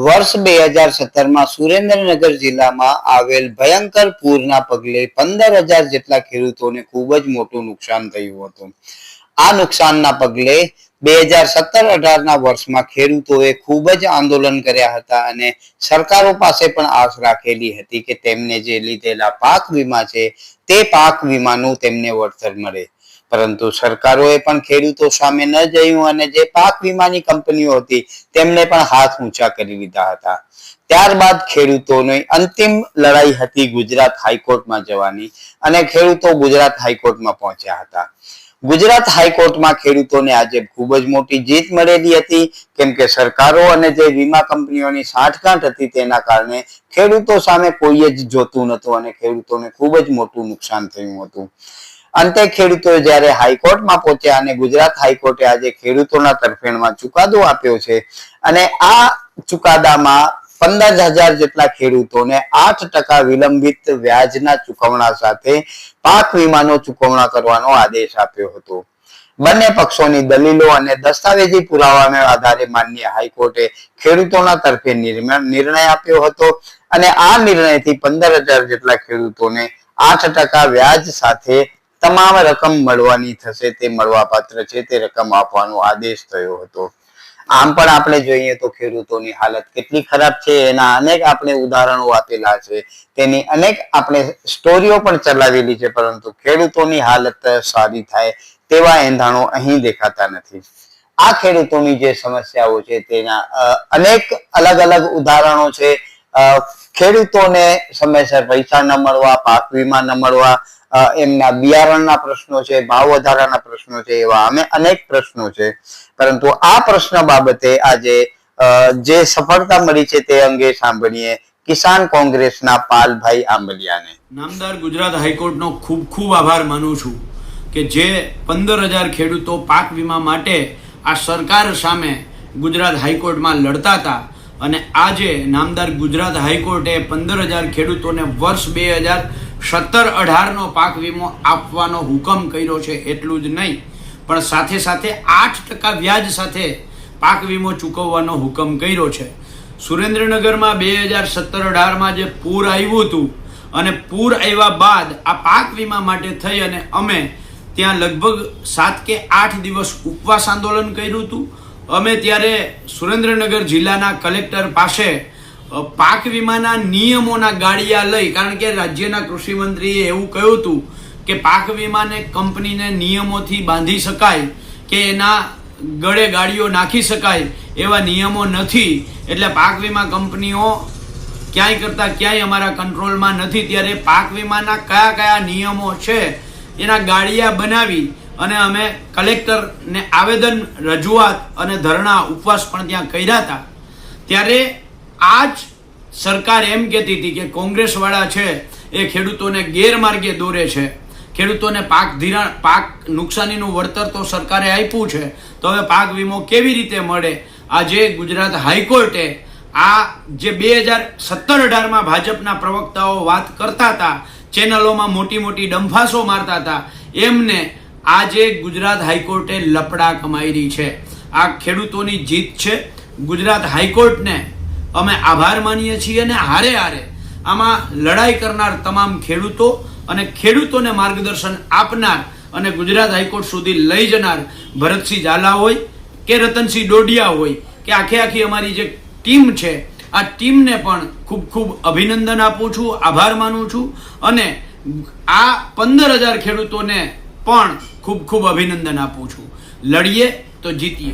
વર્ષ 2017 સુરેન્દ્રનગર જિલ્લામાં આવેલ ભયંકર પૂરના પગલે 15,000 જેટલા ખેડૂતોને ખૂબ જ મોટું નુકસાન થયું હતું. આ નુકસાનના પગલે 2017-18ના વર્ષમાં ખેડૂતોએ ખૂબ જ આંદોલન કર્યા હતા અને સરકારો પાસે પણ આશ રાખેલી હતી કે તેમને જે લીધેલા પાક વીમા છે તે પાક વીમાનું તેમને વળતર મળે. પરંતુ સરકારોએ પણ ખેડૂતો સામે ન જોયું અને જે પાક વીમાની કંપનીઓ હતી તેમને પણ હાથ ઊંચા કરી લીધા હતા. ત્યારબાદ ખેડૂતોની અંતિમ લડાઈ હતી ગુજરાત હાઈકોર્ટમાં જવાની અને ખેડૂતો ગુજરાત હાઈકોર્ટમાં પહોંચ્યા હતા. ગુજરાત હાઈકોર્ટમાં ખેડૂતોને આજે ખૂબ જ મોટી જીત મળેલી હતી, કેમ કે સરકારો અને જે વીમા કંપનીઓની સાંઠગાંઠ હતી તેના કારણે ખેડૂતો સામે કોઈ જ જોતું નહોતું અને ખેડૂતોને ખૂબ જ મોટું નુકસાન થયું હતું. અંતે ખેડૂતો જ્યારે હાઈકોર્ટમાં પહોંચ્યા અને ગુજરાત હાઈકોર્ટે આજે ખેડૂતોના તરફેણમાં ચુકાદો આપ્યો છે અને આ ચુકાદામાં 15,000 જેટલા ખેડૂતોને 8% વિલંબિત વ્યાજના ચૂકવણા સાથે પાક વીમાનો ચૂકવણા કરવાનો આદેશ આપ્યો હતો. બંને પક્ષોની દલીલો અને દસ્તાવેજી પુરાવાના આધારે માન્ય હાઈકોર્ટે ખેડૂતોના તરફે નિર્ણય આપ્યો હતો અને આ નિર્ણયથી 15,000 જેટલા ખેડૂતોને 8% વ્યાજ સાથે તમામ રકમ મળવાની થશે, તે મળવાપાત્ર છે તે રકમ આપવાનો આદેશ થયો હતો. આમ પણ આપણે જોઈએ તો ખેડૂતોની હાલત કેટલી ખરાબ છે એના અનેક આપણે ઉદાહરણો આપેલા છે, તેની અનેક આપણે સ્ટોરીઓ પણ ચલાવેલી છે, પરંતુ ખેડૂતોની હાલત સારી થાય તેવા એંધાણો અહીં દેખાતા નથી. આ ખેડૂતોની જે સમસ્યાઓ છે તેના અનેક અલગ અલગ ઉદાહરણો છે. ખેડૂતોને સમયસર પૈસા ન મળવા, પાક વીમા ન મળવા, એમના બિયારણના પ્રશ્નો છે, ભાવ વધારાના પ્રશ્નો છે, એવા અમે અનેક પ્રશ્નો છે. પરંતુ આ પ્રશ્ન બાબતે આજે જે સફળતા મળી છે તે અંગે સાંભળીએ કિસાન કોંગ્રેસના પાલભાઈ આંબલિયાને. નામદાર ગુજરાત હાઈકોર્ટનો ખૂબ ખૂબ આભાર માનું છું કે જે 15,000 ખેડૂતો પાક વીમા માટે આ સરકાર સામે ગુજરાત હાઈકોર્ટમાં લડતા હતા અને આજે નામદાર ગુજરાત હાઈકોર્ટે 15,000 ખેડૂતોને વર્ષ 2017-18નો પાક વીમો આપવાનો હુકમ કર્યો છે. એટલું જ નહીં પણ સાથે સાથે 8% વ્યાજ સાથે પાક વીમો ચૂકવવાનો હુકમ કર્યો છે. સુરેન્દ્રનગરમાં 2017-18માં જે પૂર આવ્યું હતું અને પૂર આવ્યા બાદ આ પાક વીમા માટે થઈ અને અમે ત્યાં લગભગ 7 કે 8 દિવસ ઉપવાસ આંદોલન કર્યું હતું. અમે ત્યારે સુરેન્દ્રનગર જિલ્લાના કલેક્ટર પાસે પાક વીમાના નિયમોના ગાડિયા લઈ, કારણ કે રાજ્યના કૃષિ મંત્રીએ એવું કહ્યું હતું કે પાક વીમાને કંપનીને નિયમોથી બાંધી શકાય કે એના ગળે ગાડીઓ નાખી શકાય એવા નિયમો નથી, એટલે પાક વીમા કંપનીઓ ક્યાંય કરતા ક્યાંય અમારા કંટ્રોલમાં નથી. ત્યારે પાક વીમાના કયા કયા નિયમો છે એના ગાડિયા બનાવી અને અમે કલેક્ટરને આવેદન, રજૂઆત અને ધરણા ઉપવાસ પણ ત્યાં કર્યા હતા. ત્યારે આ જ સરકાર એમ કહેતી હતી કે કોંગ્રેસવાળા છે એ ખેડૂતોને ગેરમાર્ગે દોરે છે, ખેડૂતોને પાક નુકસાનીનું વળતર તો સરકારે આપ્યું છે, તો હવે પાક વીમો કેવી રીતે મળે. આજે ગુજરાત હાઈકોર્ટે આ જે 2017-18માં ભાજપના પ્રવક્તાઓ વાત કરતા હતા, ચેનલોમાં મોટી મોટી ડંફાસો મારતા હતા, એમને આજે ગુજરાત હાઈકોર્ટે લપડાક મારી છે. આ ખેડૂતોની જીત છે. ગુજરાત હાઈકોર્ટને અમે આભાર માનીએ છીએ અને હારે હારે આમાં લડાઈ કરનાર તમામ ખેડૂતો અને ખેડૂતોને માર્ગદર્શન આપનાર અને ગુજરાત હાઈકોર્ટ સુધી લઈ જનાર ભરતસિંહ ઝાલા હોય કે રતનસિંહ ડોડિયા હોય કે આખી અમારી જે ટીમ છે, આ ટીમને પણ ખૂબ ખૂબ અભિનંદન આપું છું, આભાર માનું છું અને આ 15,000 ખેડૂતોને પણ ખૂબ ખૂબ અભિનંદન આપું છું. લડીએ તો જીતીએ.